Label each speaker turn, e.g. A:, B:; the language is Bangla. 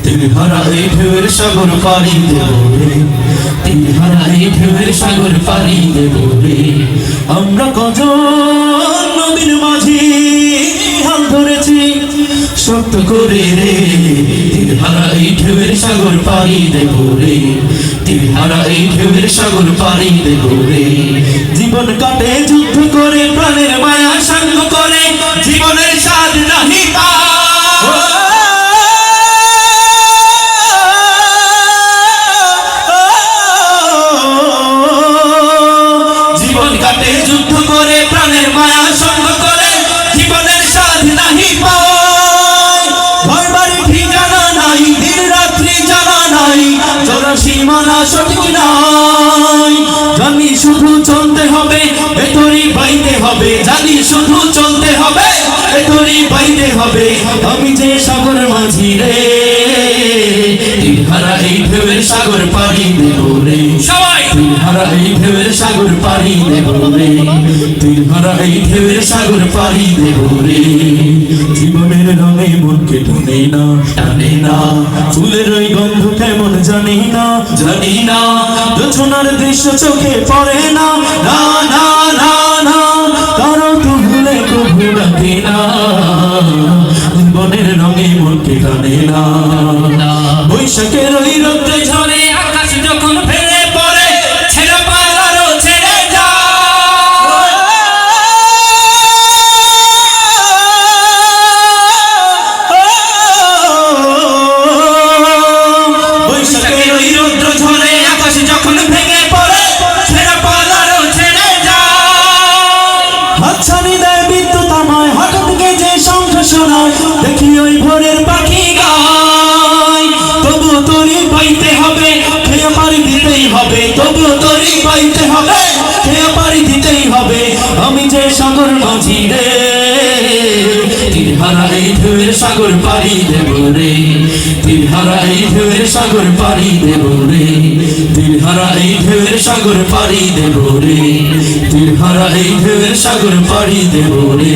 A: তিলহারা এই ঢেউয়ের সাগর পাড়ি দেব রে, তিলহারা এই ঢেউয়ের সাগর পাড়ি দেব রে। আমরা কজন নদীর মাঝি হাল ধরেছি শক্ত করে রে, তিলহারা এই ঢেউয়ের সাগর পাড়ি দেব রে, তিলহারা এই ঢেউয়ের সাগর পাড়ি দেব রে। জীবন কাটে যুদ্ধ করে, প্রাণের মায়া সাঙ্গ করে, জীবনের স্বাদ নাহি জীবন কাটে যুদ্ধ করে, প্রাণের মায়া সঙ্গ করে, জীবনের স্বাদ নাহি পায়। ঘর বাড়ি ঠিকানা নাই, দিন রাত্রি জানা নাই, চলা সীমানা সঠিক নাই। জানি শুধু চলতে হবে, ভেতরি বাইতে হবে, জানি শুধু চলতে হবে, ভেতরি বাইতে হবে। আমি যে সাগর মাঝি রে, তিলহারা এই ঢেউয়ের সাগর পাড়ি দেব রে, সবাই তিলহারা এই ঢেউয়ের সাগর পাড়ি দেব রে, তিলহারা এই ঢেউয়ের সাগর পাড়ি দেব রে। জীবনের রঙে মনকে টানে না, টানে না, ফুলের ওই গন্ধ কেমন জানি না, জানি না, রচনার দৃশ্য চোখে পড়ে না, না না না না, কারো তো ভুলে কবু ডাকে না। জীবনের রঙে মনকে টানে না, বৈশাখের ওই রৌদ্রে ঝরে আকাশ যখন ভেঙে পড়ে, ছেড়ে পালারও ছেড়ে যায়। বৈশাখের ওই রৌদ্র ঝরে আকাশ যখন ভেঙে পড়ে, ছেড়ে পালারও ছেড়ে যায়। হাতছানি দেয় বিদ্যুৎ আমায়, হঠাৎ গেজে শঙ্খ শোনায়, দেখি ওই ভোরের পাখি গায়। তবু তরি পাইতে হবে, খেয়ে পারি দিতেই হবে, তবু তরি পাইতে হবে, খেয়ে পারি দিতেই হবে। আমি যে সাগর মাঝি রে, তিলহারা এই ঢেউয়ের সাগর পাড়ি দেব রে, তিলহারা এই ঢেউয়ের সাগর পাড়ি দেব রে, তিলহারা এই ঢেউয়ের সাগর পাড়ি দেব রে, তিলহারা এই ঢেউয়ের সাগর পাড়ি দেব রে।